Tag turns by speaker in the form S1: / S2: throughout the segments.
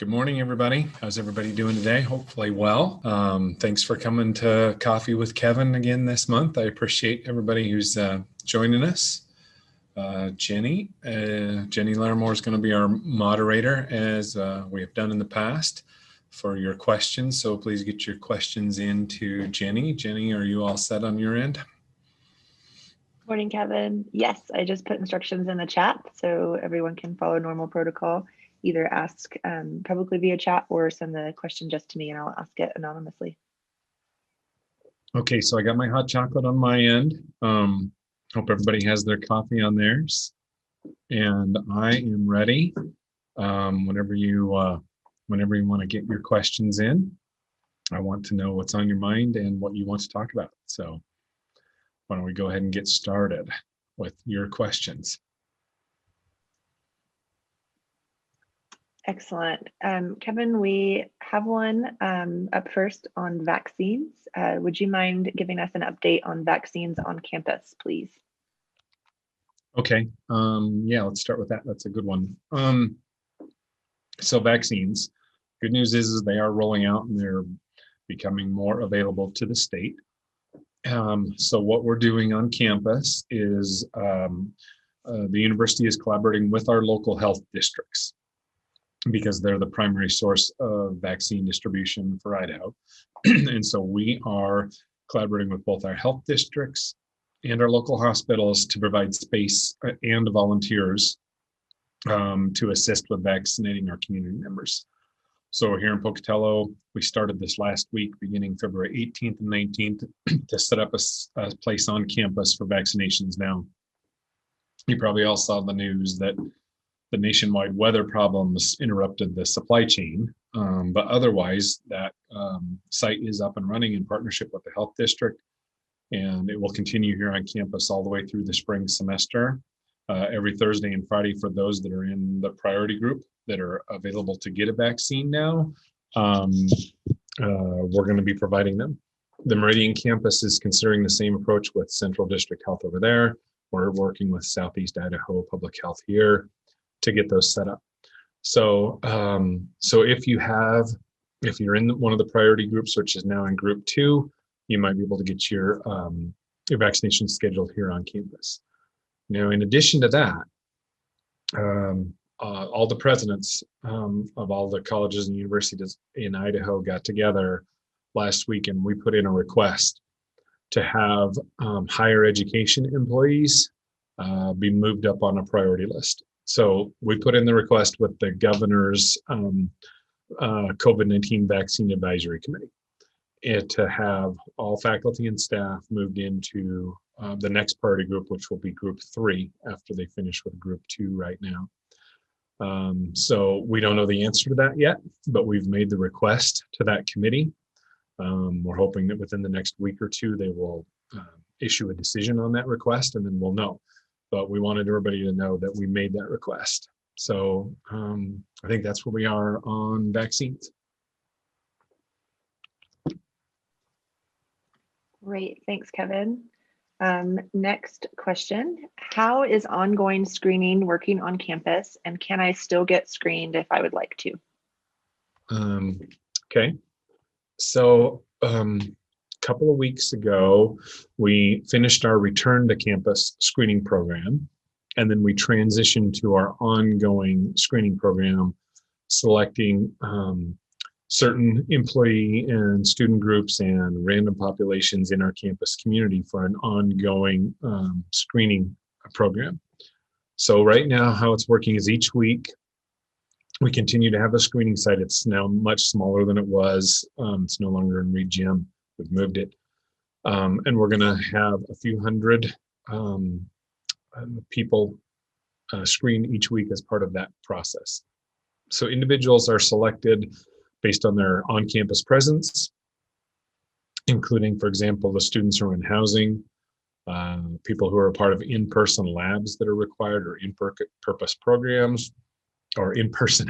S1: Good morning, everybody. How's everybody doing today? Hopefully well. Thanks for coming to Coffee with Kevin again this month. I appreciate everybody who's joining us. Jenny Larimore is going to be our moderator, as we have done in the past, for your questions. So please get your questions in to Jenny. Jenny, are you all set on your end?
S2: Morning, Kevin. Yes, I just put instructions in the chat so everyone can follow normal protocol. Either ask publicly via chat or send the question just to me and I'll ask it anonymously.
S1: Okay, so I got my hot chocolate on my end. Hope everybody has their coffee on theirs. And I am ready whenever you want to get your questions in. I want to know what's on your mind and what you want to talk about. So why don't we go ahead and get started with your questions.
S2: Excellent. Kevin, we have one up first on vaccines. Would you mind giving us an update on vaccines on campus, please?
S1: Okay. Yeah, let's start with that. That's a good one. So vaccines, good news is they are rolling out and they're becoming more available to the state. So what we're doing on campus is the university is collaborating with our local health districts, because they're the primary source of vaccine distribution for Idaho. And so we are collaborating with both our health districts and our local hospitals to provide space and volunteers to assist with vaccinating our community members. So here in Pocatello, we started this last week, beginning February 18th and 19th, to set up a place on campus for vaccinations. Now, you probably all saw the news that the nationwide weather problems interrupted the supply chain, but otherwise that site is up and running in partnership with the health district, and it will continue here on campus all the way through the spring semester, every Thursday and Friday for those that are in the priority group that are available to get a vaccine now. We're going to be providing them. The Meridian campus is considering the same approach with Central District Health over there. We're working with Southeast Idaho Public Health here to get those set up. So if you're in one of the priority groups, which is now in group 2, you might be able to get your vaccination scheduled here on campus. Now, in addition to that, all the presidents of all the colleges and universities in Idaho got together last week, and we put in a request to have higher education employees be moved up on a priority list. So we put in the request with the governor's COVID-19 vaccine advisory committee to have all faculty and staff moved into the next priority group, which will be group 3 after they finish with group 2 right now. So we don't know the answer to that yet, but we've made the request to that committee. We're hoping that within the next week or 2, they will issue a decision on that request, and then we'll know. But we wanted everybody to know that we made that request. So I think that's where we are on vaccines.
S2: Great, thanks, Kevin. Next question, how is ongoing screening working on campus, and can I still get screened if I would like to?
S1: Okay, so couple of weeks ago, we finished our return to campus screening program, and then we transitioned to our ongoing screening program, selecting certain employee and student groups and random populations in our campus community for an ongoing screening program. So right now, how it's working is each week, we continue to have a screening site. It's now much smaller than it was. It's no longer in Reed Gym. We've moved it. And we're going to have a few hundred people screen each week as part of that process. So individuals are selected based on their on-campus presence, including, for example, the students who are in housing, people who are a part of in-person labs that are required, or in-purpose programs, or in-person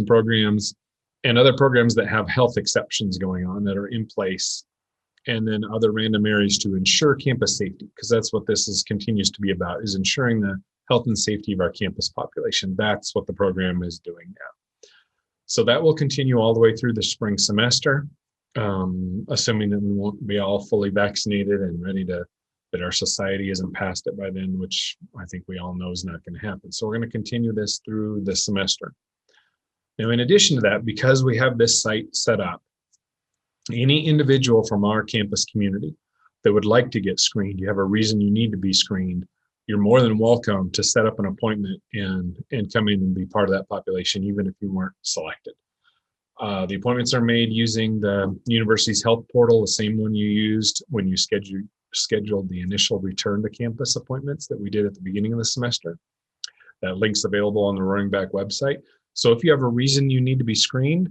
S1: programs, and other programs that have health exceptions going on that are in place, and then other random areas to ensure campus safety, because that's what this continues to be about, is ensuring the health and safety of our campus population. That's what the program is doing now. So that will continue all the way through the spring semester, assuming that we won't be all fully vaccinated and ready that our society isn't past it by then, which I think we all know is not going to happen. So we're going to continue this through the semester. Now, in addition to that, because we have this site set up, any individual from our campus community that would like to get screened, you have a reason you need to be screened, you're more than welcome to set up an appointment and come in and be part of that population, even if you weren't selected. The appointments are made using the university's health portal, the same one you used when you scheduled the initial return to campus appointments that we did at the beginning of the semester. That link's available on the Roaring Back website. So if you have a reason you need to be screened,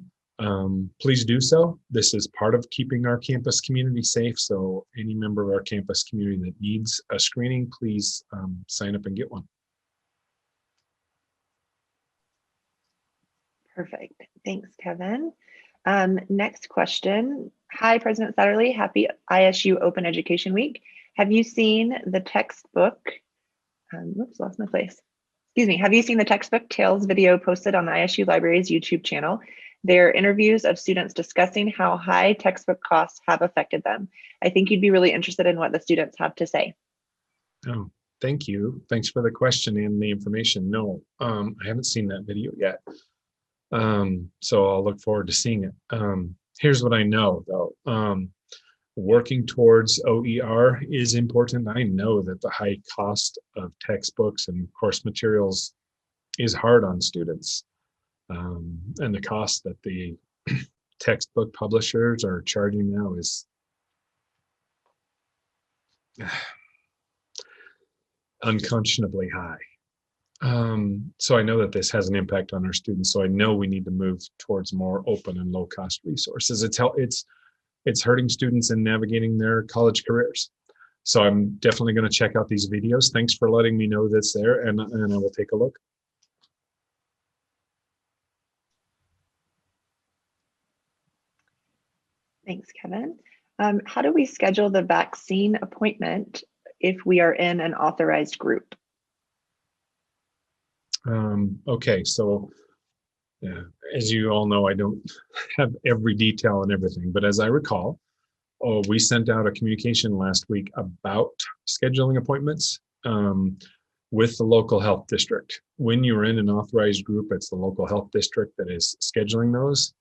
S1: please do so. This is part of keeping our campus community safe. So any member of our campus community that needs a screening, please sign up and get one.
S2: Perfect. Thanks, Kevin. Next question. Hi, President Satterley. Happy ISU Open Education Week. Have you seen the textbook? Whoops, lost my place. Excuse me. Have you seen the textbook Tales video posted on the ISU Library's YouTube channel? They're interviews of students discussing how high textbook costs have affected them. I think you'd be really interested in what the students have to say.
S1: Oh, thank you. Thanks for the question and the information. No, I haven't seen that video yet. So I'll look forward to seeing it. Here's what I know though. Working towards OER is important. I know that the high cost of textbooks and course materials is hard on students. And the cost that the textbook publishers are charging now is unconscionably high. So I know that this has an impact on our students. So I know we need to move towards more open and low cost resources. It's hurting students in navigating their college careers. So I'm definitely going to check out these videos. Thanks for letting me know that's there, and I will take a look.
S2: Thanks, Kevin. How do we schedule the vaccine appointment if we are in an authorized group?
S1: Okay, so as you all know, I don't have every detail and everything, but as I recall, we sent out a communication last week about scheduling appointments with the local health district. When you're in an authorized group, it's the local health district that is scheduling those.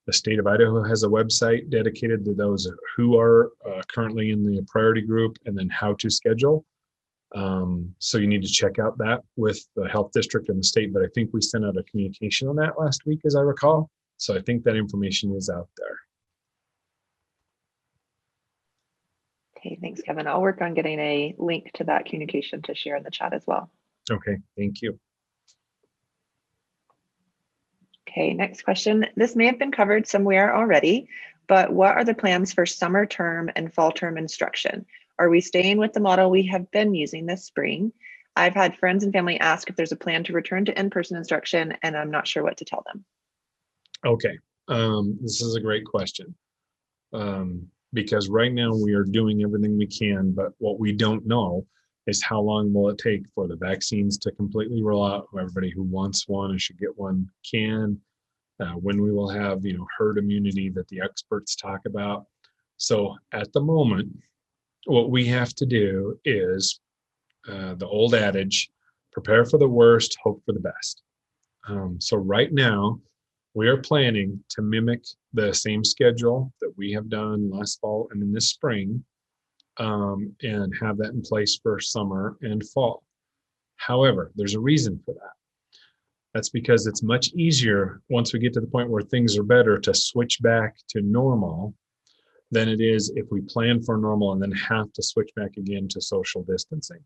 S1: The state of Idaho has a website dedicated to those who are currently in the priority group and then how to schedule. So you need to check out that with the health district and the state, but I think we sent out a communication on that last week, as I recall. So I think that information is out there.
S2: Okay, thanks, Kevin. I'll work on getting a link to that communication to share in the chat as well.
S1: Okay, thank you.
S2: Okay, next question. This may have been covered somewhere already, but what are the plans for summer term and fall term instruction? Are we staying with the model we have been using this spring? I've had friends and family ask if there's a plan to return to in-person instruction, and I'm not sure what to tell them.
S1: Okay, this is a great question. Because right now we are doing everything we can, but what we don't know is how long will it take for the vaccines to completely roll out. Everybody who wants one and should get one can. When we will have, herd immunity that the experts talk about. So at the moment, what we have to do is the old adage, prepare for the worst, hope for the best. So right now, we are planning to mimic the same schedule that we have done last fall and in this spring, and have that in place for summer and fall. However, there's a reason for that. That's because it's much easier once we get to the point where things are better to switch back to normal than it is if we plan for normal and then have to switch back again to social distancing.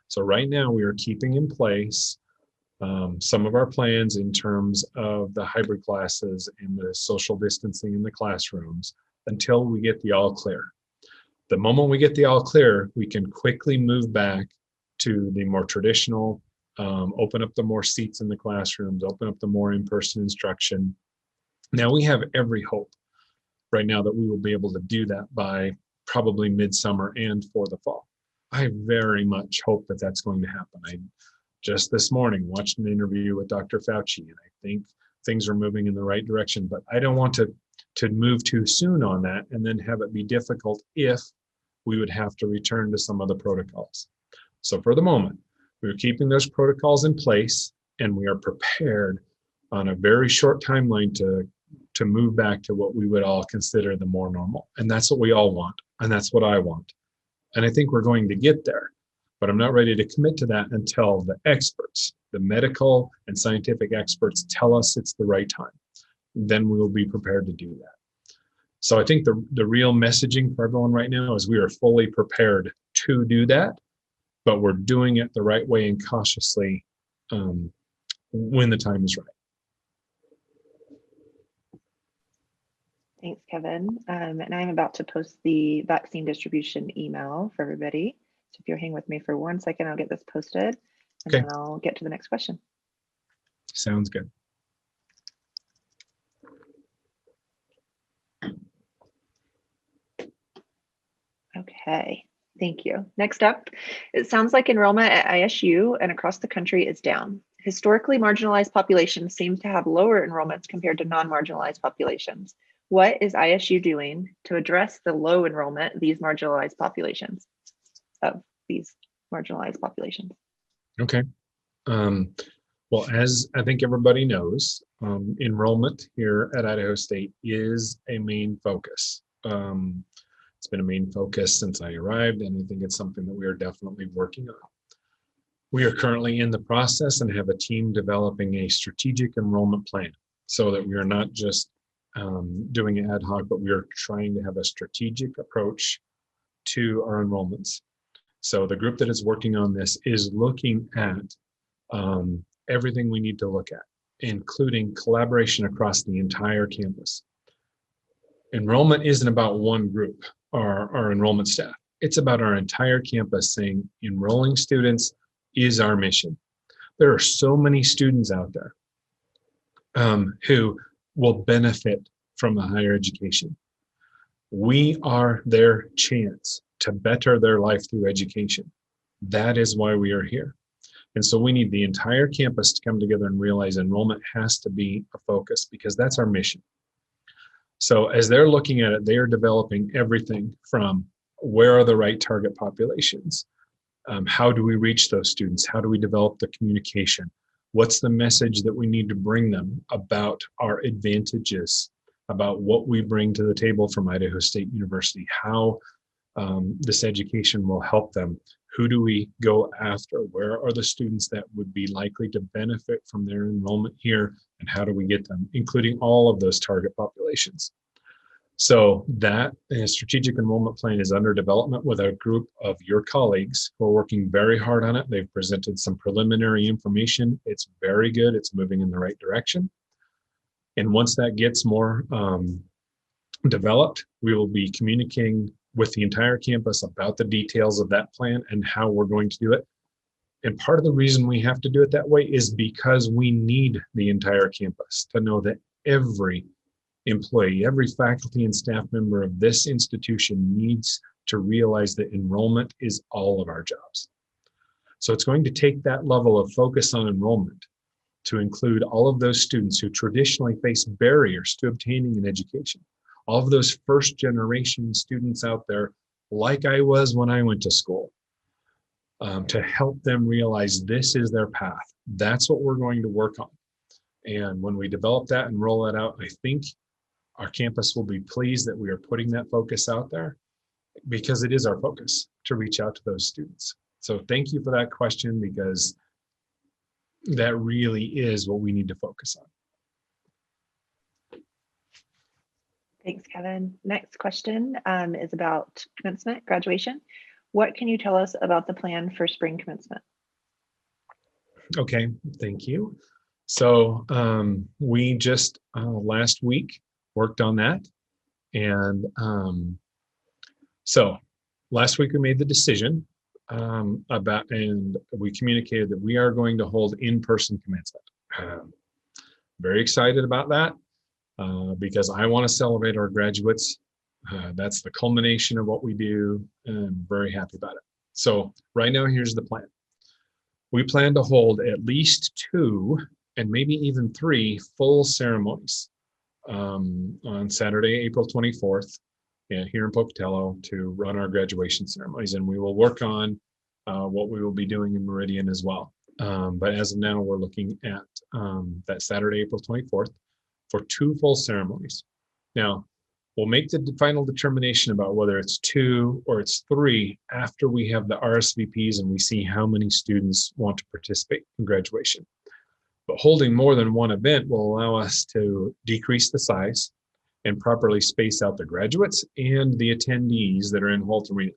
S1: So right now we are keeping in place some of our plans in terms of the hybrid classes and the social distancing in the classrooms until we get the all clear. The moment we get the all clear, we can quickly move back to the more traditional, open up the more seats in the classrooms, open up the more in-person instruction. Now we have every hope right now that we will be able to do that by probably midsummer and for the fall. I very much hope that that's going to happen. Just this morning, watched an interview with Dr. Fauci, and I think things are moving in the right direction, but I don't want to move too soon on that and then have it be difficult if we would have to return to some of the protocols. So for the moment, we're keeping those protocols in place, and we are prepared on a very short timeline to move back to what we would all consider the more normal. And that's what we all want. And that's what I want. And I think we're going to get there, but I'm not ready to commit to that until the experts, the medical and scientific experts, tell us it's the right time. Then we will be prepared to do that. So I think the real messaging for everyone right now is we are fully prepared to do that, but we're doing it the right way and cautiously when the time is right.
S2: Thanks, Kevin. And I'm about to post the vaccine distribution email for everybody. So if you'll hang with me for 1 second, I'll get this posted, and
S1: Okay.
S2: then I'll get to the next question.
S1: Sounds good.
S2: Okay, thank you. Next up, it sounds like enrollment at ISU and across the country is down. Historically marginalized populations seem to have lower enrollments compared to non-marginalized populations. What is ISU doing to address the low enrollment of these marginalized populations?
S1: Okay. Well, as I think everybody knows, enrollment here at Idaho State is a main focus. It's been a main focus since I arrived, and I think it's something that we are definitely working on. We are currently in the process and have a team developing a strategic enrollment plan so that we are not just doing it ad hoc, but we are trying to have a strategic approach to our enrollments. So the group that is working on this is looking at everything we need to look at, including collaboration across the entire campus. Enrollment isn't about one group, our enrollment staff. It's about our entire campus saying enrolling students is our mission. There are so many students out there who will benefit from a higher education. We are their chance to better their life through education. That is why we are here. And so we need the entire campus to come together and realize enrollment has to be a focus because that's our mission. So as they're looking at it, they are developing everything from where are the right target populations? How do we reach those students? How do we develop the communication? What's the message that we need to bring them about our advantages, about what we bring to the table from Idaho State University, how this education will help them? Who do we go after? Where are the students that would be likely to benefit from their enrollment here? And how do we get them, including all of those target populations? So that strategic enrollment plan is under development with a group of your colleagues who are working very hard on it. They've presented some preliminary information. It's very good. It's moving in the right direction. And once that gets more developed, we will be communicating with the entire campus about the details of that plan and how we're going to do it. And part of the reason we have to do it that way is because we need the entire campus to know that every employee, every faculty and staff member of this institution needs to realize that enrollment is all of our jobs. So it's going to take that level of focus on enrollment to include all of those students who traditionally face barriers to obtaining an education. All of those first generation students out there, like I was when I went to school, to help them realize this is their path. That's what we're going to work on. And when we develop that and roll that out, I think our campus will be pleased that we are putting that focus out there because it is our focus to reach out to those students. So thank you for that question, because that really is what we need to focus on.
S2: Thanks, Kevin. Next question is about commencement, graduation. What can you tell us about the plan for spring commencement?
S1: Okay, thank you. So we just last week worked on that. And so last week we made the decision and we communicated that we are going to hold in-person commencement. Very excited about that because I want to celebrate our graduates. That's the culmination of what we do, and I'm very happy about it. So right now, here's the plan. we plan to hold at least 2 and maybe even 3 full ceremonies on Saturday, April 24th, here in Pocatello to run our graduation ceremonies. And we will work on what we will be doing in Meridian as well. But as of now, we're looking at that Saturday, April 24th for 2 full ceremonies. Now, we'll make the final determination about whether it's 2 or it's 3 after we have the RSVPs and we see how many students want to participate in graduation. But holding more than one event will allow us to decrease the size and properly space out the graduates and the attendees that are in Holt Arena.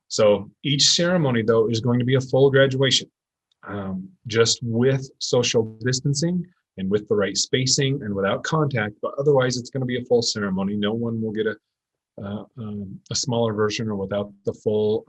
S1: So each ceremony, though, is going to be a full graduation, just with social distancing and with the right spacing and without contact, but otherwise it's going to be a full ceremony. No one will get a smaller version or without the full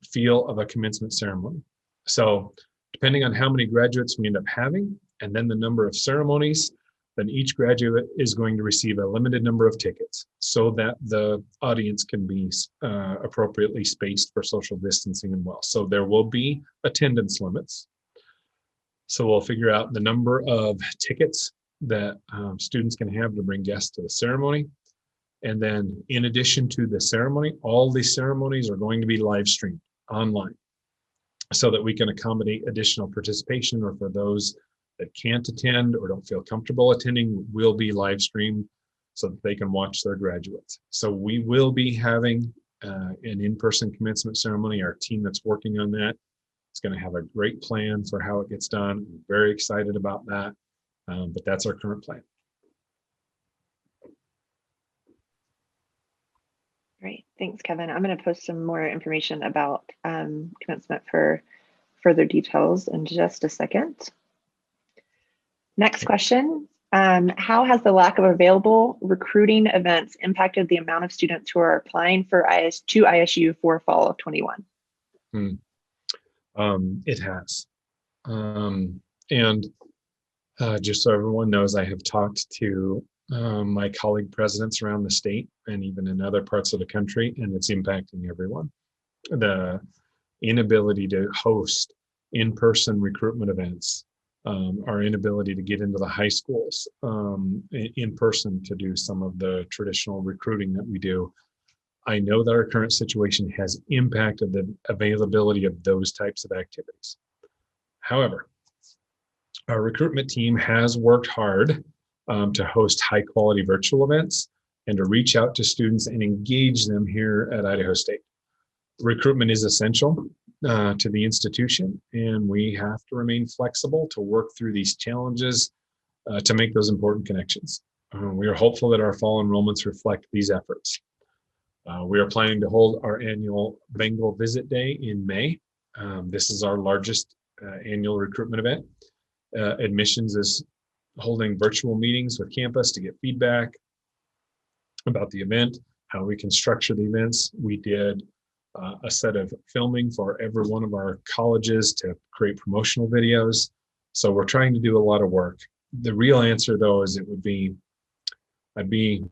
S1: feel of a commencement ceremony. So depending on how many graduates we end up having, and then the number of ceremonies, then each graduate is going to receive a limited number of tickets so that the audience can be appropriately spaced for social distancing and well. So there will be attendance limits. So we'll figure out the number of tickets that students can have to bring guests to the ceremony. And then in addition to the ceremony, all these ceremonies are going to be live streamed online so that we can accommodate additional participation, or for those that can't attend or don't feel comfortable attending, will be live streamed so that they can watch their graduates. So we will be having an in-person commencement ceremony. Our team that's working on that is going to have a great plan for how it gets done. I'm very excited about that, but that's our current plan.
S2: Great, thanks, Kevin. I'm going to post some more information about commencement for further details in just a second. Next question. How has the lack of available recruiting events impacted the amount of students who are applying for to ISU for fall of 21?
S1: It has. And just so everyone knows, I have talked to my colleague presidents around the state and even in other parts of the country, and it's impacting everyone. The inability to host in-person recruitment events, our inability to get into the high schools in person to do some of the traditional recruiting that we do. I know that our current situation has impacted the availability of those types of activities. However, our recruitment team has worked hard to host high quality virtual events and to reach out to students and engage them here at Idaho State. Recruitment is essential to the institution, and we have to remain flexible to work through these challenges to make those important connections. We are hopeful that our fall enrollments reflect these efforts. We are planning to hold our annual Bengal Visit Day in May. This is our largest annual recruitment event. Admissions is holding virtual meetings with campus to get feedback about the event, how we can structure the events. We did a set of filming for every one of our colleges to create promotional videos. So we're trying to do a lot of work. The real answer, though, is I'd be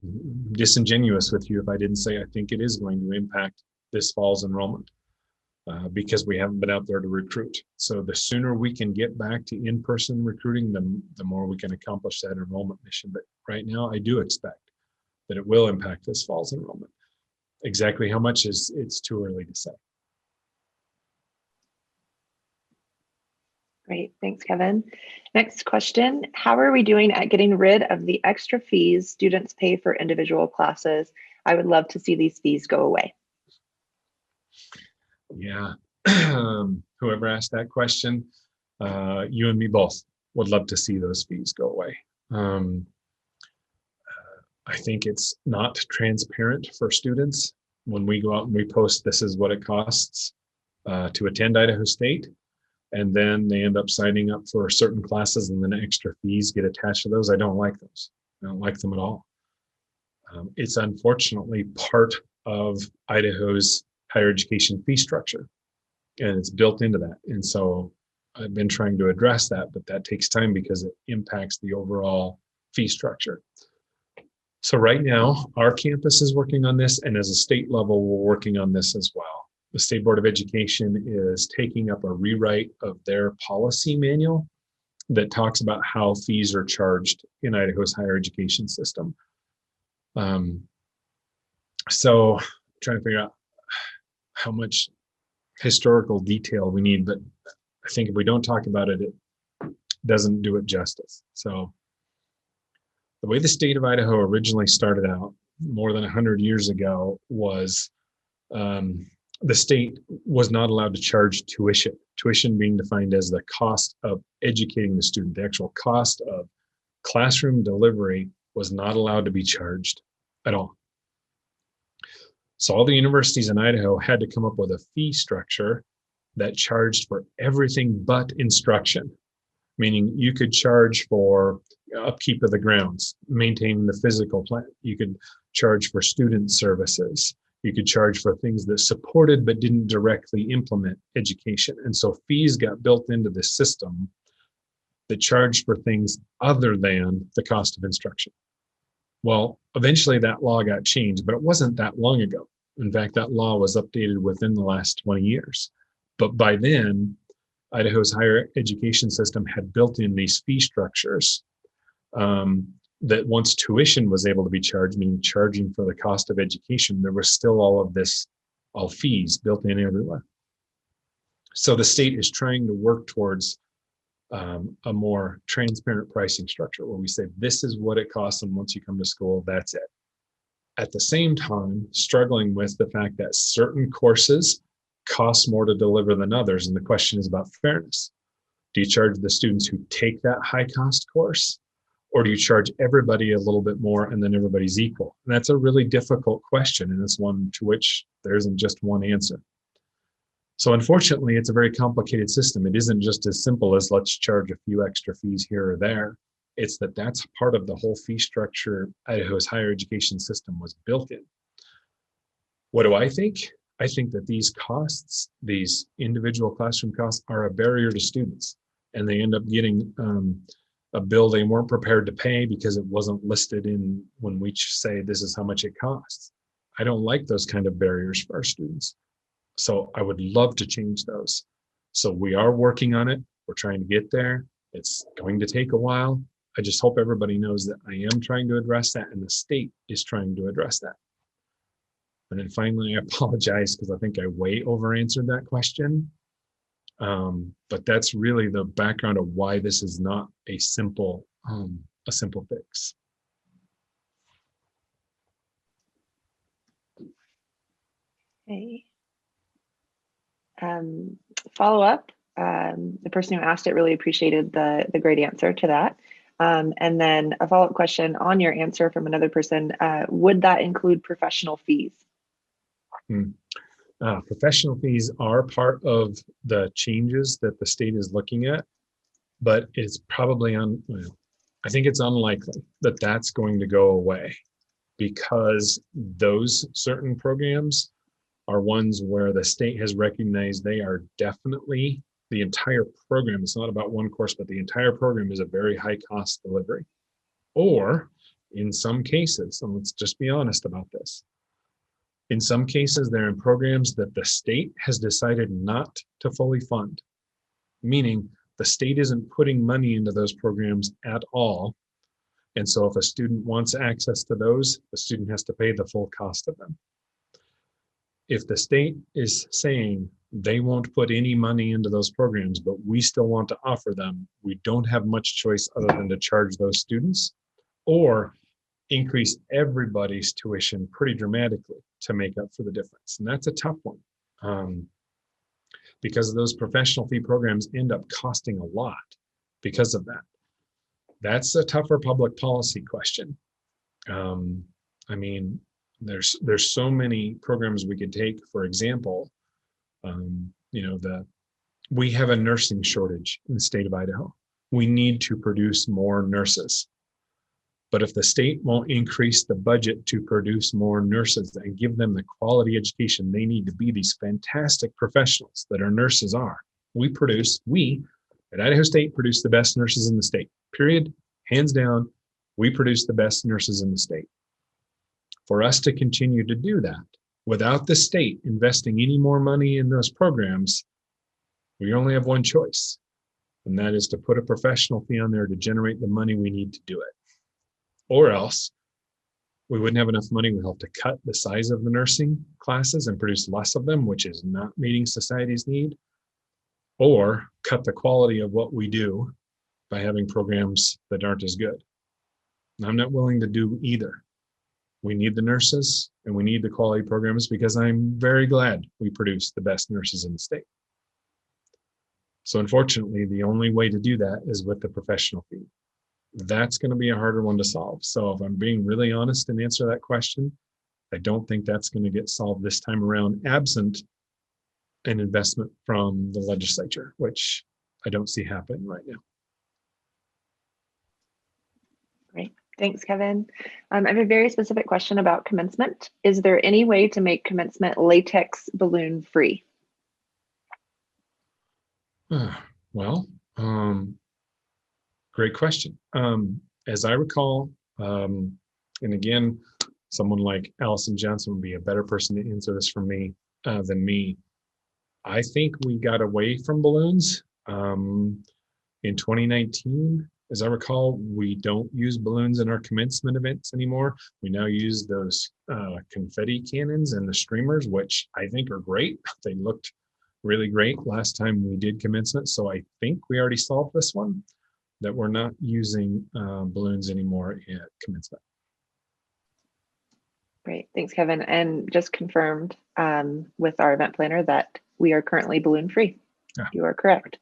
S1: disingenuous with you if I didn't say I think it is going to impact this fall's enrollment because we haven't been out there to recruit. So the sooner we can get back to in-person recruiting, the more we can accomplish that enrollment mission. But right now, I do expect that it will impact this fall's enrollment. Exactly how much it's too early to say.
S2: Great, thanks, Kevin. Next question, how are we doing at getting rid of the extra fees students pay for individual classes? I would love to see these fees go away.
S1: Yeah, whoever asked that question, you and me both would love to see those fees go away. I think it's not transparent for students when we go out and we post this is what it costs to attend Idaho State, and then they end up signing up for certain classes and then extra fees get attached to those. I don't like those. I don't like them at all. It's unfortunately part of Idaho's higher education fee structure, and it's built into that. And so I've been trying to address that, but that takes time because it impacts the overall fee structure. So right now, our campus is working on this, and as a state level, we're working on this as well. the State Board of Education is taking up a rewrite of their policy manual that talks about how fees are charged in Idaho's higher education system. So trying to figure out how much historical detail we need, but I think if we don't talk about it, it doesn't do it justice. So the way the state of Idaho originally started out more than 100 years ago was the state was not allowed to charge tuition. Tuition being defined as the cost of educating the student. The actual cost of classroom delivery was not allowed to be charged at all. So all the universities in Idaho had to come up with a fee structure that charged for everything but instruction, meaning you could charge for upkeep of the grounds, maintaining the physical plant. You could charge for student services. You could charge for things that supported but didn't directly implement education. And so fees got built into the system that charged for things other than the cost of instruction. Well, eventually that law got changed, but it wasn't that long ago. In fact, that law was updated within the last 20 years. But by then, Idaho's higher education system had built in these fee structures that once tuition was able to be charged, meaning charging for the cost of education, there was still all fees built in everywhere. So the state is trying to work towards a more transparent pricing structure where we say, this is what it costs, and once you come to school, that's it. At the same time, struggling with the fact that certain courses cost more to deliver than others. And the question is about fairness. Do you charge the students who take that high cost course? Or do you charge everybody a little bit more and then everybody's equal? And that's a really difficult question. And it's one to which there isn't just one answer. So unfortunately, it's a very complicated system. It isn't just as simple as let's charge a few extra fees here or there. It's that's part of the whole fee structure Idaho's higher education system was built in. What do I think? I think that these costs, these individual classroom costs, are a barrier to students. And they end up getting a bill they weren't prepared to pay because it wasn't listed in when we say this is how much it costs. I don't like those kind of barriers for our students. So I would love to change those. So we are working on it. We're trying to get there. It's going to take a while. I just hope everybody knows that I am trying to address that and the state is trying to address that. And then finally, I apologize because I think I way over answered that question. But that's really the background of why this is not a simple fix.
S2: Okay. Follow up. The person who asked it really appreciated the great answer to that. And then a follow-up question on your answer from another person. Would that include professional fees?
S1: Professional fees are part of the changes that the state is looking at, but it's probably I think it's unlikely that that's going to go away because those certain programs are ones where the state has recognized they are definitely the entire program. It's not about one course, but the entire program is a very high cost delivery. Or in some cases, and let's just be honest about this, in some cases, they're in programs that the state has decided not to fully fund, meaning the state isn't putting money into those programs at all. And so if a student wants access to those, the student has to pay the full cost of them. If the state is saying they won't put any money into those programs, but we still want to offer them, we don't have much choice other than to charge those students or increase everybody's tuition pretty dramatically to make up for the difference. And that's a tough one because those professional fee programs end up costing a lot because of that. That's a tougher public policy question. I mean, there's so many programs we could take. For example, we have a nursing shortage in the state of Idaho. We need to produce more nurses. But if the state won't increase the budget to produce more nurses and give them the quality education they need to be these fantastic professionals that our nurses are, we at Idaho State produce the best nurses in the state, period, hands down. We produce the best nurses in the state. For us to continue to do that, Without the state investing any more money in those programs, we only have one choice, and that is to put a professional fee on there to generate the money we need to do it. Or else we wouldn't have enough money. We'll have to cut the size of the nursing classes and produce less of them, which is not meeting society's need, or cut the quality of what we do by having programs that aren't as good. And I'm not willing to do either. We need the nurses and we need the quality programs because I'm very glad we produce the best nurses in the state. So unfortunately, the only way to do that is with the professional fee. That's going to be a harder one to solve. So if I'm being really honest and answer that question, I don't think that's going to get solved this time around, absent an investment from the legislature, which I don't see happening right now.
S2: Great. Thanks, Kevin. I have a very specific question about commencement. Is there any way to make commencement latex balloon free?
S1: Well, great question. As I recall, and again, someone like Allison Johnson would be a better person to answer this for me than me. I think we got away from balloons in 2019. As I recall, we don't use balloons in our commencement events anymore. We now use those confetti cannons and the streamers, which I think are great. They looked really great last time we did commencement. So I think we already solved this one, that we're not using balloons anymore at commencement.
S2: Great, thanks, Kevin. And just confirmed with our event planner that we are currently balloon free.
S1: Yeah.
S2: You are correct.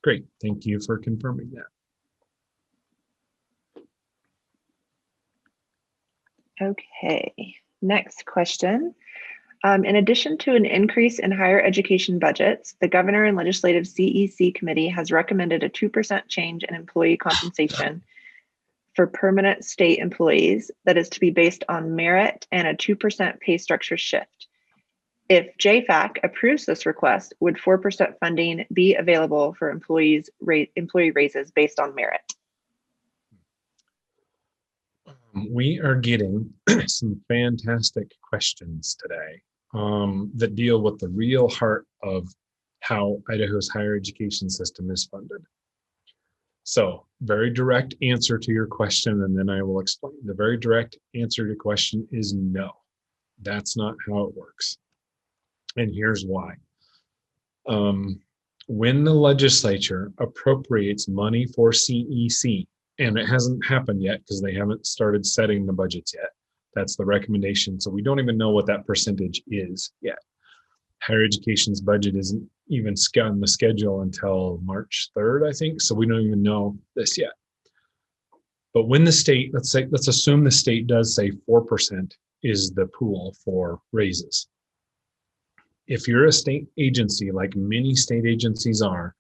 S1: Great, thank you for confirming that.
S2: Okay, next question. In addition to an increase in higher education budgets, the Governor and Legislative CEC Committee has recommended a 2% change in employee compensation for permanent state employees that is to be based on merit and a 2% pay structure shift. If JFAC approves this request, would 4% funding be available for employee raises based on merit?
S1: We are getting some fantastic questions today that deal with the real heart of how Idaho's higher education system is funded. So, very direct answer to your question, and then I will explain. The very direct answer to your question is no. That's not how it works. And here's why. When the legislature appropriates money for CEC, and it hasn't happened yet because they haven't started setting the budgets yet. That's the recommendation. So we don't even know what that percentage is yet. Higher education's budget isn't even on the schedule until March 3rd, I think. So we don't even know this yet. But when the state, let's assume the state does say 4% is the pool for raises. If you're a state agency, like many state agencies are,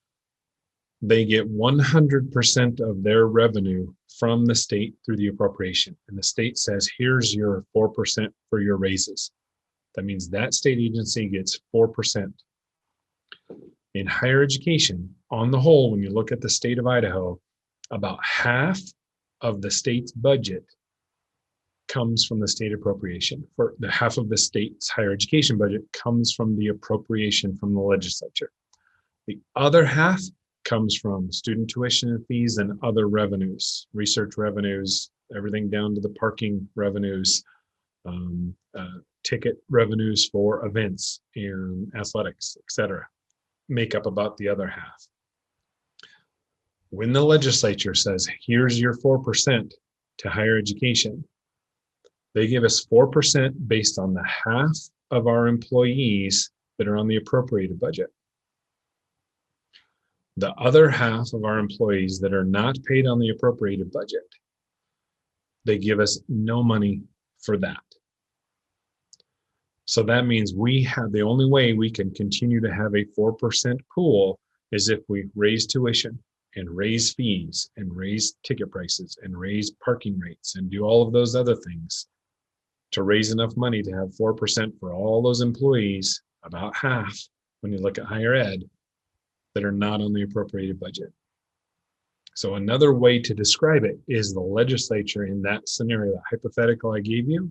S1: they get 100% of their revenue from the state through the appropriation. And the state says, here's your 4% for your raises. That means that state agency gets 4%. In higher education, on the whole, when you look at the state of Idaho, about half of the state's budget comes from the state appropriation. For the half of the state's higher education budget comes from the appropriation from the legislature. The other half comes from student tuition and fees and other revenues, research revenues, everything down to the parking revenues, ticket revenues for events and athletics, etc., make up about the other half. When the legislature says, here's your 4% to higher education, they give us 4% based on the half of our employees that are on the appropriated budget. The other half of our employees that are not paid on the appropriated budget, they give us no money for that. So that means we have, the only way we can continue to have a 4% pool is if we raise tuition and raise fees and raise ticket prices and raise parking rates and do all of those other things to raise enough money to have 4% for all those employees, about half when you look at higher ed, that are not on the appropriated budget. So another way to describe it is the legislature in that scenario, that hypothetical I gave you,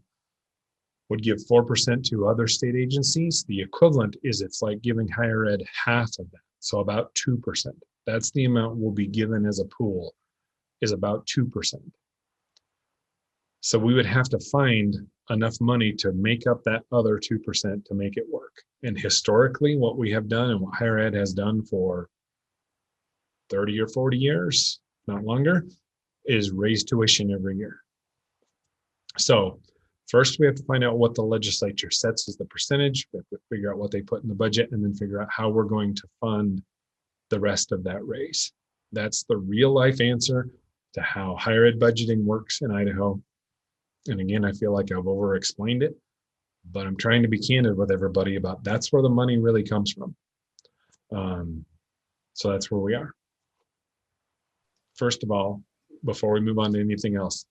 S1: would give 4% to other state agencies. The equivalent is it's like giving higher ed half of that. So about 2%. That's the amount we'll be given as a pool, is about 2%. So we would have to find enough money to make up that other 2% to make it work. And historically, what we have done and what higher ed has done for 30 or 40 years, not longer, is raise tuition every year. So first we have to find out what the legislature sets as the percentage. We have to figure out what they put in the budget and then figure out how we're going to fund the rest of that raise. That's the real life answer to how higher ed budgeting works in Idaho. And again, I feel like I've over explained it, but I'm trying to be candid with everybody about that's where the money really comes from. So that's where we are. First of all, before we move on to anything else,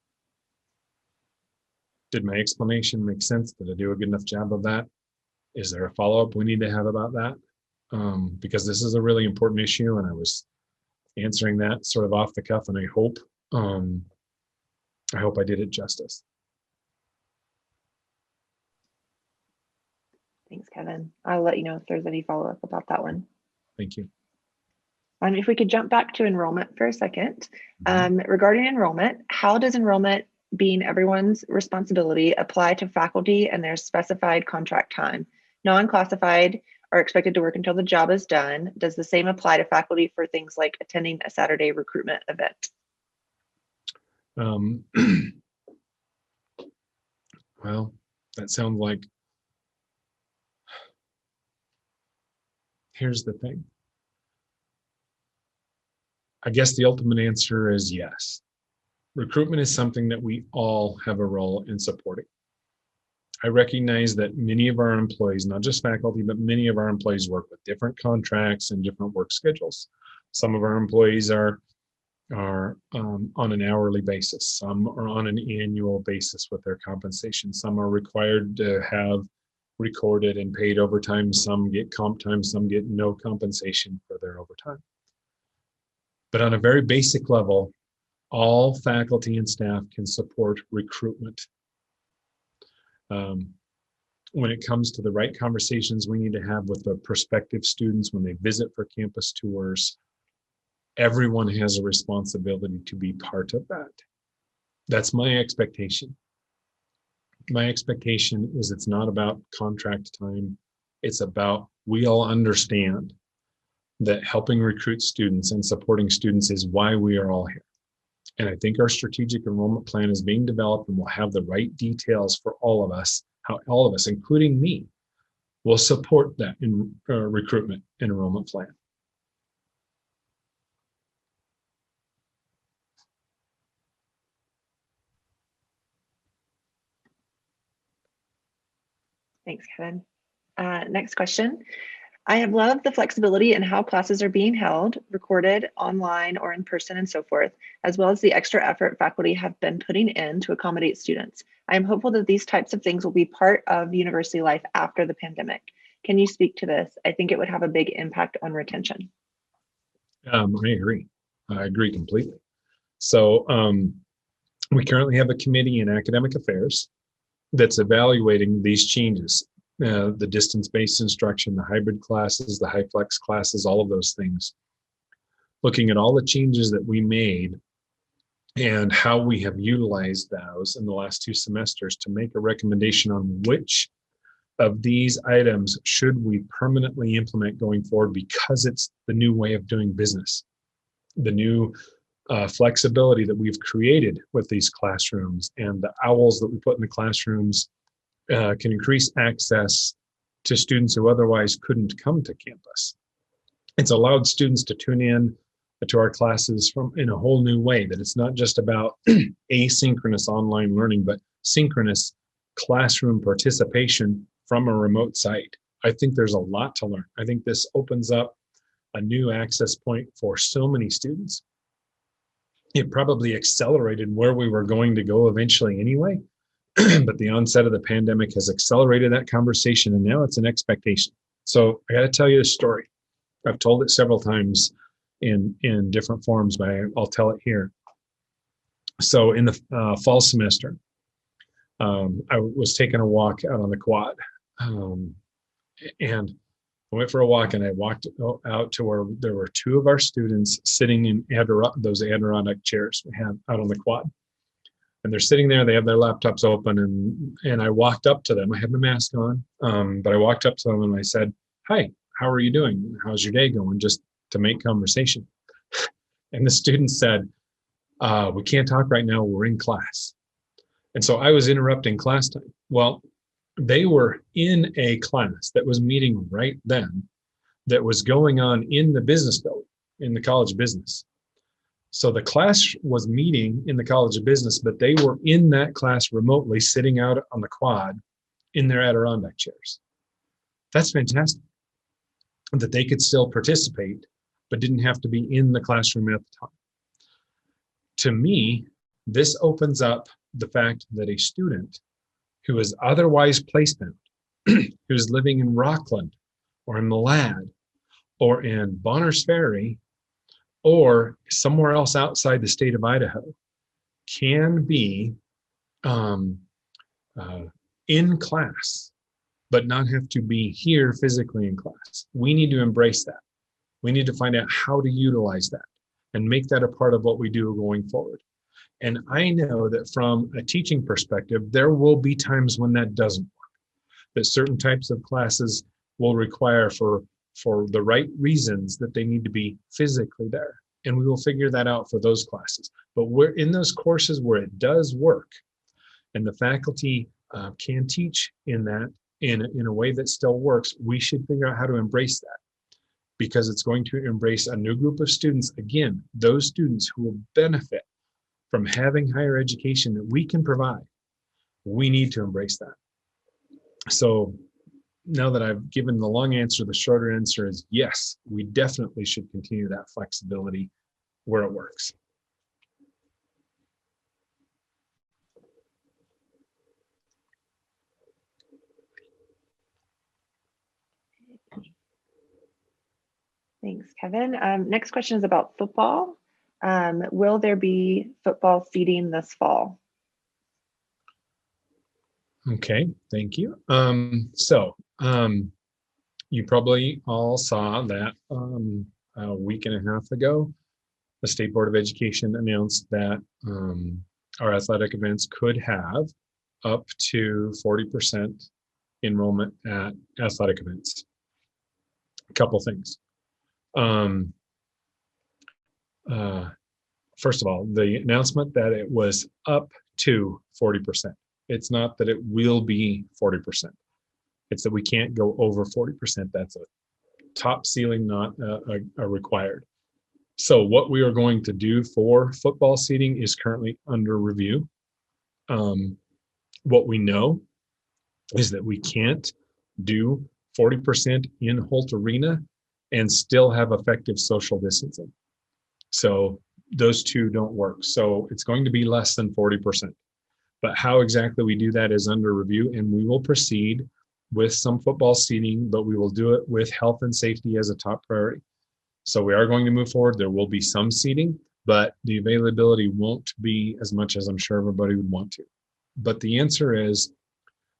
S1: did my explanation make sense? Did I do a good enough job of that? Is there a follow-up we need to have about that? Because this is a really important issue, and I was answering that sort of off the cuff, and I hope I did it justice.
S2: Thanks, Kevin. I'll let you know if there's any follow-up about that one.
S1: Thank you.
S2: If we could jump back to enrollment for a second. Regarding enrollment, how does enrollment being everyone's responsibility apply to faculty and their specified contract time? Non-classified are expected to work until the job is done. Does the same apply to faculty for things like attending a Saturday recruitment event?
S1: Well, that sounds like, here's the thing. I guess the ultimate answer is yes. Recruitment is something that we all have a role in supporting. I recognize that many of our employees, not just faculty, but many of our employees work with different contracts and different work schedules. Some of our employees are on an hourly basis. Some are on an annual basis with their compensation. Some are required to have recorded and paid overtime. Some get comp time, some get no compensation for their overtime. But on a very basic level, all faculty and staff can support recruitment. When it comes to the right conversations we need to have with the prospective students when they visit for campus tours, everyone has a responsibility to be part of that. That's my expectation. My expectation is it's not about contract time. It's about, we all understand that helping recruit students and supporting students is why we are all here. And I think our strategic enrollment plan is being developed and will have the right details for all of us, how all of us, including me, will support that in recruitment and enrollment plan.
S2: Thanks, Kevin. Next question. I have loved the flexibility in how classes are being held, recorded, online, or in person, and so forth, as well as the extra effort faculty have been putting in to accommodate students. I am hopeful that these types of things will be part of university life after the pandemic. Can you speak to this? I think it would have a big impact on retention.
S1: I agree. I agree completely. So we currently have a committee in academic affairs that's evaluating these changes. The distance-based instruction, the hybrid classes, the high flex classes, all of those things. Looking at all the changes that we made and how we have utilized those in the last 2 semesters to make a recommendation on which of these items should we permanently implement going forward because it's the new way of doing business. The new flexibility that we've created with these classrooms and the owls that we put in the classrooms can increase access to students who otherwise couldn't come to campus. It's allowed students to tune in to our classes in a whole new way, that it's not just about asynchronous online learning, but synchronous classroom participation from a remote site. I think there's a lot to learn. I think this opens up a new access point for so many students. It probably accelerated where we were going to go eventually anyway. But the onset of the pandemic has accelerated that conversation, and now it's an expectation. So I got to tell you a story. I've told it several times in different forms, but I'll tell it here. So in the fall semester, I was taking a walk out on the quad, and I went for a walk, and I walked out to where there were two of our students sitting in those Adirondack chairs we have out on the quad. And they're sitting there, they have their laptops open, and I walked up to them. I had my mask on, but I walked up to them and I said, "Hi, how are you doing? How's your day going?" Just to make conversation. And the student said, "We can't talk right now, we're in class." And so I was interrupting class time. Well, they were in a class that was meeting right then, that was going on in the business building, in the College of Business. So the class was meeting in the College of Business, but they were in that class remotely, sitting out on the quad in their Adirondack chairs. That's fantastic that they could still participate, but didn't have to be in the classroom at the time. To me, this opens up the fact that a student who is otherwise placebound, who's living in Rockland or in Malad or in Bonners Ferry or somewhere else outside the state of Idaho, can be in class, but not have to be here physically in class. We need to embrace that. We need to find out how to utilize that and make that a part of what we do going forward. And I know that from a teaching perspective, there will be times when that doesn't work, that certain types of classes will require for the right reasons that they need to be physically there. And we will figure that out for those classes. But we're in those courses where it does work and the faculty can teach in that in a way that still works, we should figure out how to embrace that, because it's going to embrace a new group of students. Again, those students who will benefit from having higher education that we can provide. We need to embrace that. So now that I've given the long answer, the shorter answer is yes, we definitely should continue that flexibility where it works.
S2: Thanks, Kevin. Next question is about football. Will there be football seating this fall?
S1: Okay, thank you. You probably all saw that a week and a half ago, the State Board of Education announced that our athletic events could have up to 40% enrollment at athletic events. A couple things. First of all, the announcement that it was up to 40%. It's not that it will be 40%. It's that we can't go over 40%. That's a top ceiling, not a required. So what we are going to do for football seating is currently under review. What we know is that we can't do 40% in Holt Arena and still have effective social distancing. So those two don't work. So it's going to be less than 40%. But how exactly we do that is under review, and we will proceed with some football seating, but we will do it with health and safety as a top priority. So we are going to move forward. There will be some seating, but the availability won't be as much as I'm sure everybody would want to. But the answer is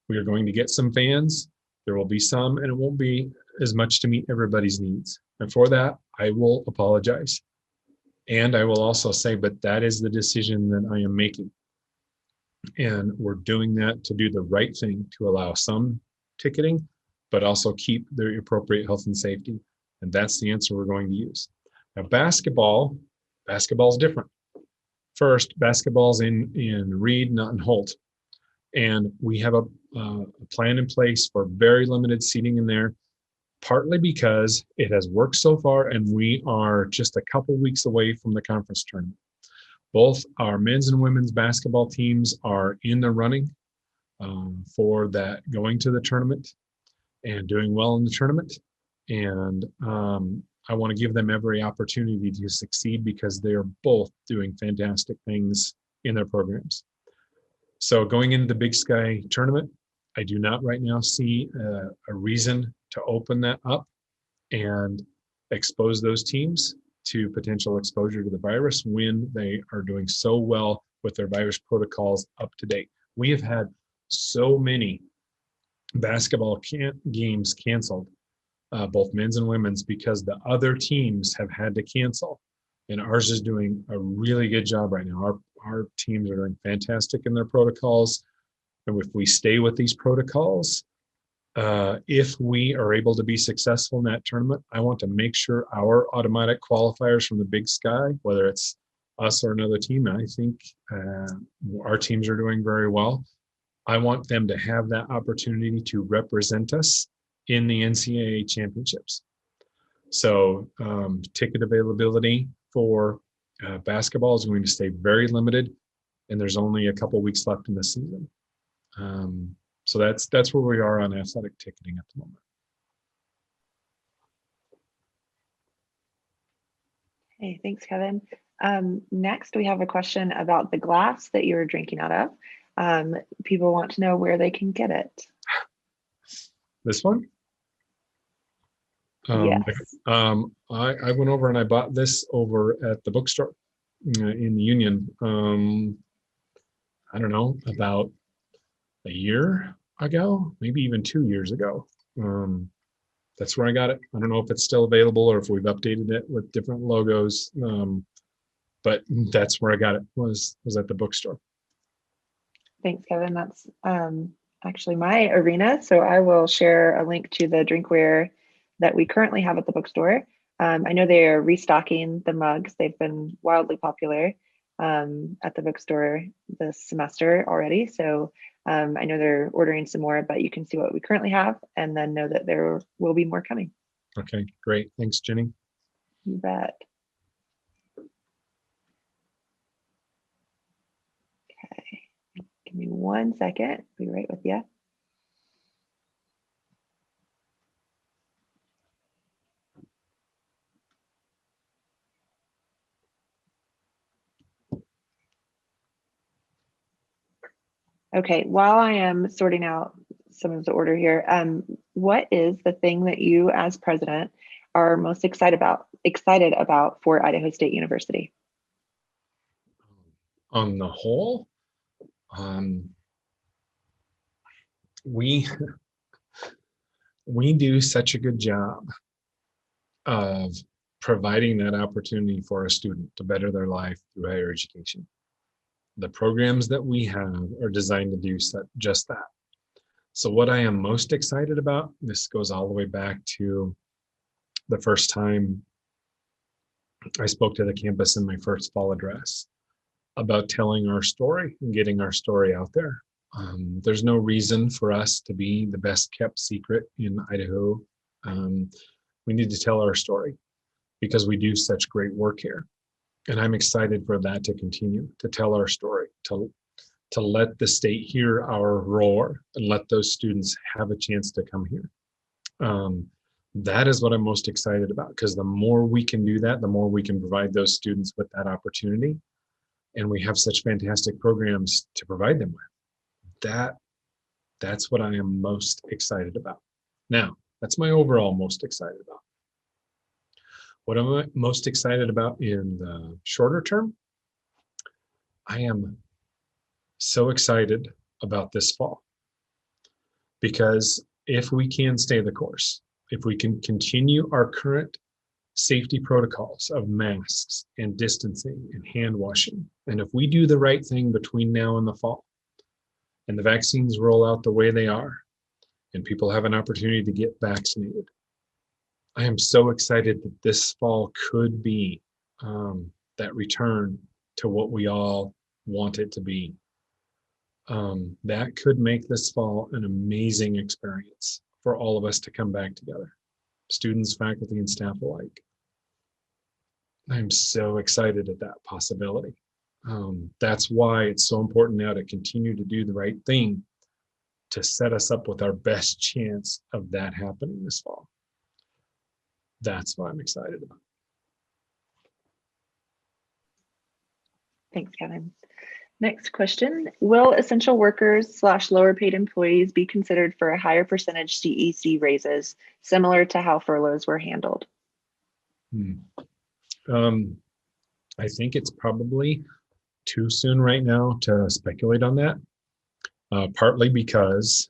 S1: we are going to get some fans. There will be some, and it won't be as much to meet everybody's needs. And for that, I will apologize. And I will also say, but that is the decision that I am making. And we're doing that to do the right thing, to allow some ticketing, but also keep the appropriate health and safety. And that's the answer we're going to use. Now, basketball is different. First, basketball's in Reed, not in Holt. And we have a plan in place for very limited seating in there, partly because it has worked so far and we are just a couple weeks away from the conference tournament. Both our men's and women's basketball teams are in the running for that, going to the tournament and doing well in the tournament. And I want to give them every opportunity to succeed because they are both doing fantastic things in their programs. So going into the Big Sky tournament, I do not right now see a reason to open that up and expose those teams to potential exposure to the virus when they are doing so well with their virus protocols up to date. We have had so many basketball games canceled, both men's and women's, because the other teams have had to cancel. And ours is doing a really good job right now. Our teams are doing fantastic in their protocols. And if we stay with these protocols, if we are able to be successful in that tournament, I want to make sure our automatic qualifiers from the Big Sky, whether it's us or another team, I think our teams are doing very well. I want them to have that opportunity to represent us in the NCAA championships. So ticket availability for basketball is going to stay very limited, and there's only a couple weeks left in the season. So that's where we are on athletic ticketing at the moment.
S2: Hey, thanks, Kevin. Next, we have a question about the glass that you're drinking out of. People want to know where they can get it.
S1: This one?
S2: Yes.
S1: I went over and I bought this over at the bookstore in the Union. I don't know, about a year ago, maybe even 2 years ago. That's where I got it. I don't know if it's still available or if we've updated it with different logos. But that's where I got it, was at the bookstore.
S2: Thanks, Kevin. That's actually my arena. So I will share a link to the drinkware that we currently have at the bookstore. I know they are restocking the mugs. They've been wildly popular at the bookstore this semester already. So I know they're ordering some more, but you can see what we currently have and then know that there will be more coming.
S1: Okay, great. Thanks, Jenny.
S2: You bet. Okay, give me 1 second. I'll be right with you. Okay, while I am sorting out some of the order here, what is the thing that you as president are most excited about for Idaho State University?
S1: On the whole, we do such a good job of providing that opportunity for a student to better their life through higher education. The programs that we have are designed to do just that. So what I am most excited about, this goes all the way back to the first time I spoke to the campus in my first fall address, about telling our story and getting our story out there. There's no reason for us to be the best kept secret in Idaho. We need to tell our story because we do such great work here. And I'm excited for that to continue, to tell our story, to let the state hear our roar and let those students have a chance to come here. That is what I'm most excited about, because the more we can do that, the more we can provide those students with that opportunity. And we have such fantastic programs to provide them with. That's what I am most excited about. Now, that's my overall most excited about. What am I most excited about in the shorter term? I am so excited about this fall, because if we can stay the course, if we can continue our current safety protocols of masks and distancing and hand washing, and if we do the right thing between now and the fall, and the vaccines roll out the way they are, and people have an opportunity to get vaccinated, I am so excited that this fall could be that return to what we all want it to be. That could make this fall an amazing experience for all of us to come back together, students, faculty, and staff alike. I'm so excited at that possibility. That's why it's so important now to continue to do the right thing to set us up with our best chance of that happening this fall. That's what I'm excited about.
S2: Thanks, Kevin. Next question, will essential workers / lower paid employees be considered for a higher percentage CEC raises, similar to how furloughs were handled?
S1: I think it's probably too soon right now to speculate on that. partly because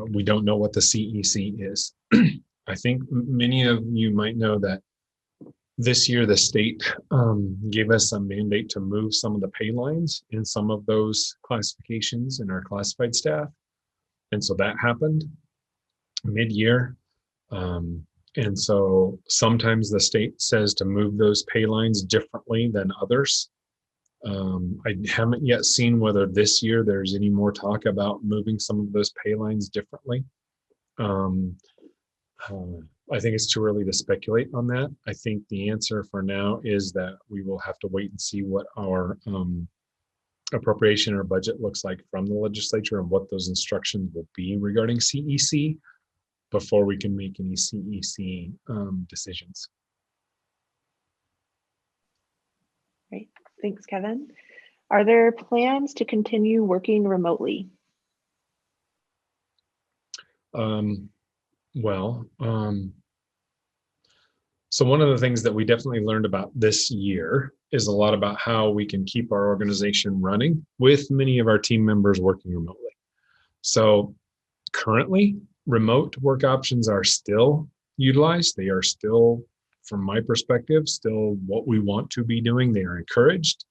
S1: we don't know what the CEC is. I think many of you might know that this year the state gave us a mandate to move some of the pay lines in some of those classifications in our classified staff. And so that happened mid-year. And so sometimes the state says to move those pay lines differently than others. I haven't yet seen whether this year there's any more talk about moving some of those pay lines differently. I think it's too early to speculate on that. I think the answer for now is that we will have to wait and see what our appropriation or budget looks like from the legislature and what those instructions will be regarding CEC before we can make any CEC decisions.
S2: Great, thanks, Kevin. Are there plans to continue working remotely?
S1: So one of the things that we definitely learned about this year is a lot about how we can keep our organization running with many of our team members working remotely. So currently, remote work options are still utilized. They are still, from my perspective, still what we want to be doing. They are encouraged.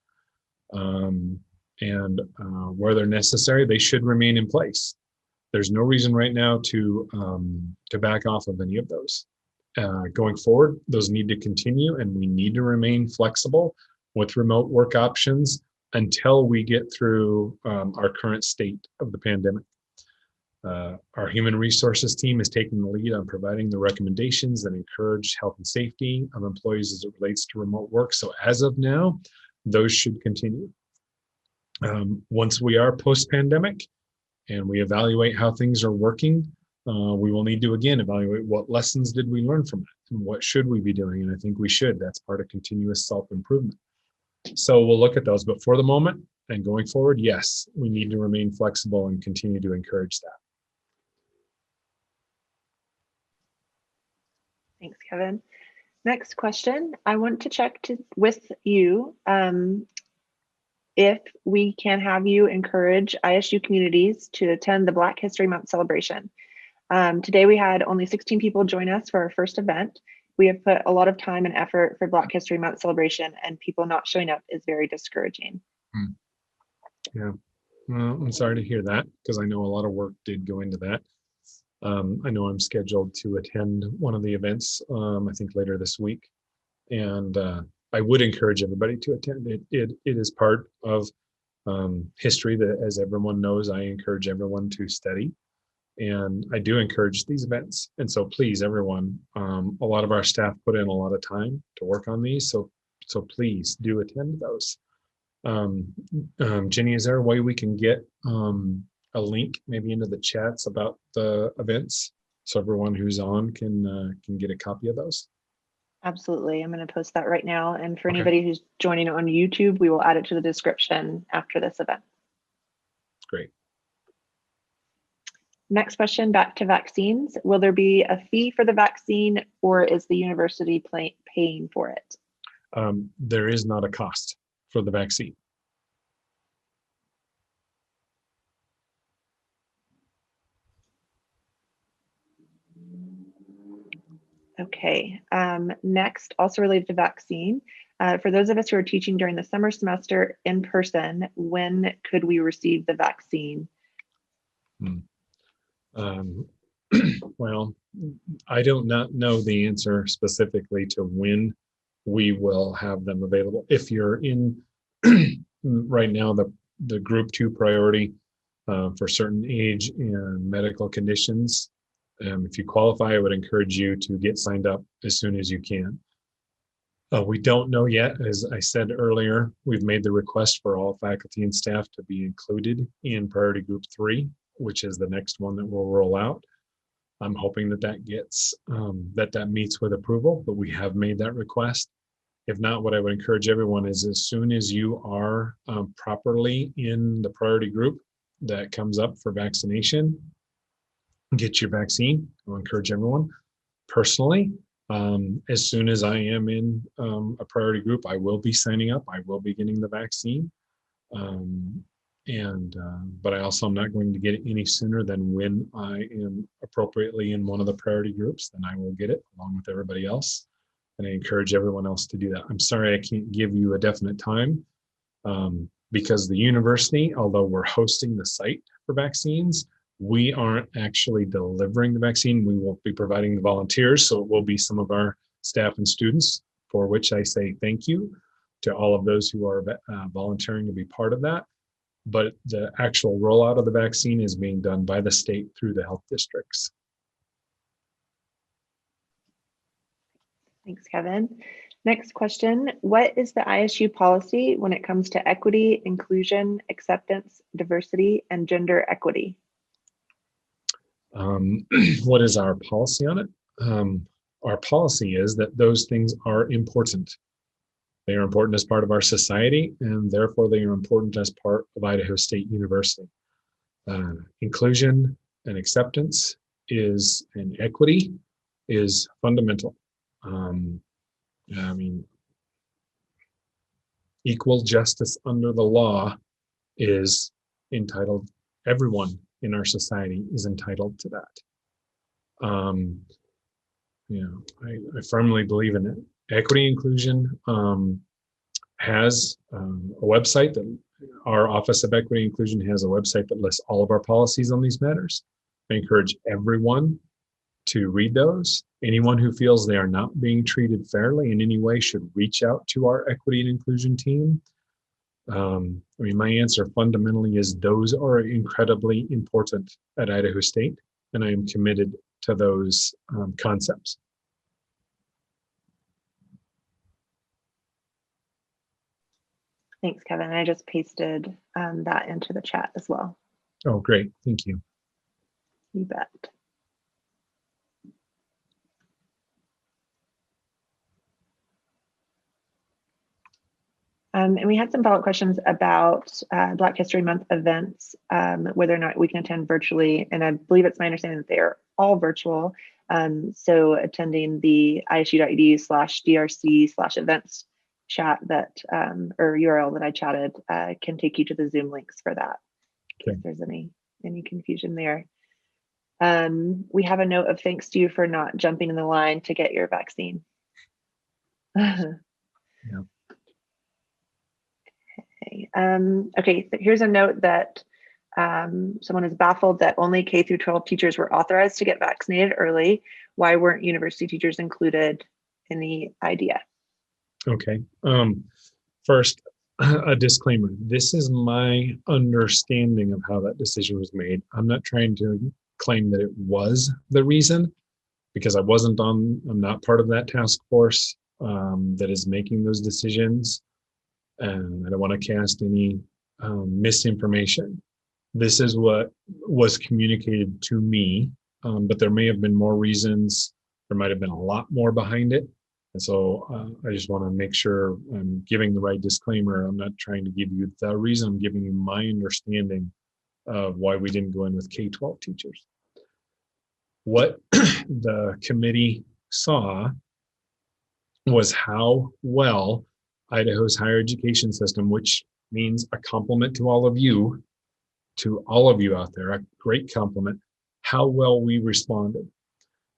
S1: Where they're necessary, they should remain in place. There's no reason right now to back off of any of those. Going forward, those need to continue, and we need to remain flexible with remote work options until we get through our current state of the pandemic. Our human resources team is taking the lead on providing the recommendations that encourage health and safety of employees as it relates to remote work. So as of now, those should continue. Once we are post-pandemic and we evaluate how things are working, we will need to again evaluate what lessons did we learn from it and what should we be doing. And I think we should. That's part of continuous self-improvement. So we'll look at those. But for the moment and going forward, yes, we need to remain flexible and continue to encourage that.
S2: Thanks, Kevin. Next question. I want to check with you if we can have you encourage ISU communities to attend the Black History Month celebration. Today we had only 16 people join us for our first event. We have put a lot of time and effort for Black History Month celebration, and people not showing up is very discouraging.
S1: Yeah, well, I'm sorry to hear that, because I know a lot of work did go into that. I know I'm scheduled to attend one of the events, I think later this week, and I would encourage everybody to attend. It is part of history that, as everyone knows, I encourage everyone to study. And I do encourage these events. And so please, everyone, a lot of our staff put in a lot of time to work on these. So please do attend those. Jenny, is there a way we can get a link maybe into the chats about the events so everyone who's on can get a copy of those?
S2: Absolutely. I'm going to post that right now. And for anybody who's joining on YouTube, we will add it to the description after this event.
S1: Great.
S2: Next question, back to vaccines. Will there be a fee for the vaccine, or is the university paying for it?
S1: There is not a cost for the vaccine.
S2: Okay, next, also related to vaccine. For those of us who are teaching during the summer semester in person, when could we receive the vaccine?
S1: Well, I do not know the answer specifically to when we will have them available. If you're in right now, the group 2 priority for certain age and medical conditions, if you qualify, I would encourage you to get signed up as soon as you can. We don't know yet. As I said earlier, we've made the request for all faculty and staff to be included in priority group 3, which is the next one that we'll roll out. I'm hoping that gets that meets with approval, but we have made that request. If not, what I would encourage everyone is, as soon as you are properly in the priority group that comes up for vaccination, get your vaccine. I'll encourage everyone. Personally, as soon as I am in a priority group, I will be signing up. I will be getting the vaccine. But I also am not going to get it any sooner than when I am appropriately in one of the priority groups. Then I will get it along with everybody else. And I encourage everyone else to do that. I'm sorry I can't give you a definite time because the university, although we're hosting the site for vaccines, we aren't actually delivering the vaccine. We will be providing the volunteers. So it will be some of our staff and students, for which I say thank you to all of those who are volunteering to be part of that. But the actual rollout of the vaccine is being done by the state through the health districts.
S2: Thanks, Kevin. Next question. What is the ISU policy when it comes to equity, inclusion, acceptance, diversity, and gender equity?
S1: What is our policy on it? Our policy is that those things are important. They are important as part of our society, and therefore they are important as part of Idaho State University. Inclusion and acceptance and equity is fundamental. Equal justice under the law is entitled, everyone in our society is entitled to that. I firmly believe in it. Equity inclusion has a website that our Office of Equity Inclusion has a website that lists all of our policies on these matters. I encourage everyone to read those. Anyone who feels they are not being treated fairly in any way should reach out to our equity and inclusion team. My answer fundamentally is those are incredibly important at Idaho State, and I am committed to those concepts.
S2: Thanks, Kevin. I just pasted that into the chat as well.
S1: Oh, great. Thank you.
S2: You bet. And we had some follow-up questions about Black History Month events, whether or not we can attend virtually. And I believe it's my understanding that they are all virtual. So attending the isu.edu/drc/events chat that, or URL that I chatted can take you to the Zoom links for that, in case there's any confusion there. We have a note of thanks to you for not jumping in the line to get your vaccine.
S1: Yeah.
S2: Okay, so here's a note that someone is baffled that only K through 12 teachers were authorized to get vaccinated early. Why weren't university teachers included in the idea?
S1: Okay. First, a disclaimer. This is my understanding of how that decision was made. I'm not trying to claim that it was the reason, because I'm not part of that task force that is making those decisions. And I don't want to cast any misinformation. This is what was communicated to me, but there may have been more reasons. There might have been a lot more behind it. And so I just want to make sure I'm giving the right disclaimer. I'm not trying to give you the reason. I'm giving you my understanding of why we didn't go in with K-12 teachers. What the committee saw was how well Idaho's higher education system, which means a compliment to all of you out there, a great compliment, how well we responded,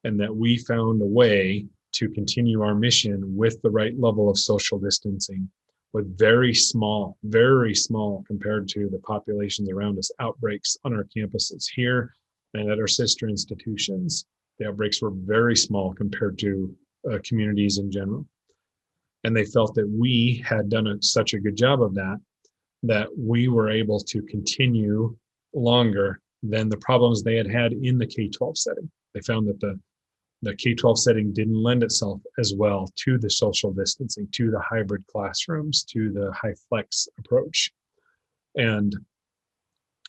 S1: and that we found a way to continue our mission with the right level of social distancing, with very small compared to the populations around us, outbreaks on our campuses here and at our sister institutions. The outbreaks were very small compared to communities in general. And they felt that we had done such a good job of that we were able to continue longer than the problems they had in the K-12 setting. They found that the K-12 setting didn't lend itself as well to the social distancing, to the hybrid classrooms, to the high flex approach. And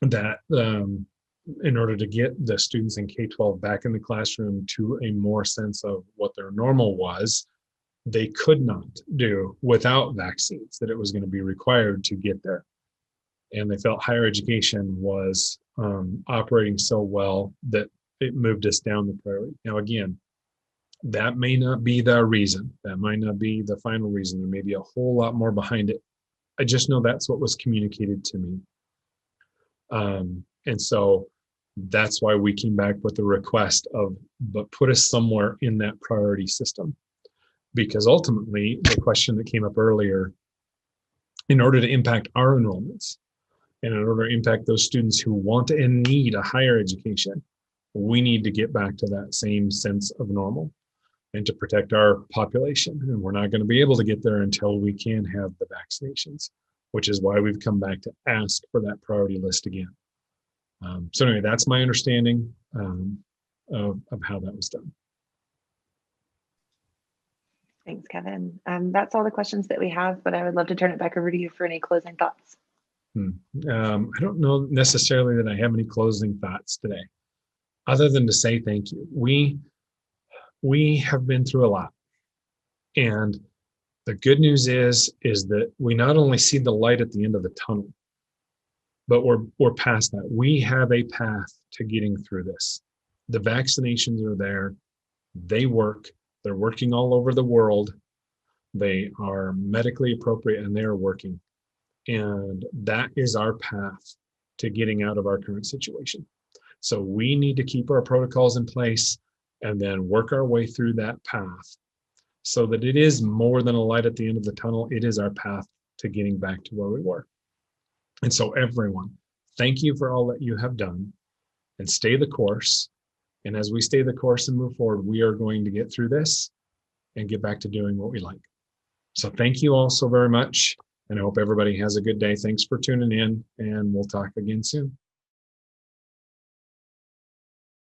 S1: that in order to get the students in K-12 back in the classroom to a more sense of what their normal was, they could not do without vaccines, that it was going to be required to get there. And they felt higher education was operating so well that it moved us down the priority. Now, again, that may not be the reason. That might not be the final reason. There may be a whole lot more behind it. I just know that's what was communicated to me. And so that's why we came back with the request of, but put us somewhere in that priority system. Because ultimately, the question that came up earlier, in order to impact our enrollments, and in order to impact those students who want and need a higher education, we need to get back to that same sense of normal and to protect our population. And we're not going to be able to get there until we can have the vaccinations, which is why we've come back to ask for that priority list again. So anyway, that's my understanding of how that was done.
S2: Thanks, Kevin. That's all the questions that we have, but I would love to turn it back over to you for any closing thoughts.
S1: I don't know necessarily that I have any closing thoughts today, other than to say thank you. We have been through a lot. And the good news is that we not only see the light at the end of the tunnel, but we're past that. We have a path to getting through this. The vaccinations are there. They work. They're working all over the world. They are medically appropriate and they're working. And that is our path to getting out of our current situation. So we need to keep our protocols in place and then work our way through that path so that it is more than a light at the end of the tunnel. It is our path to getting back to where we were. And so everyone, thank you for all that you have done, and stay the course. And as we stay the course and move forward, we are going to get through this and get back to doing what we like. So thank you all so very much. And I hope everybody has a good day. Thanks for tuning in, and we'll talk again soon.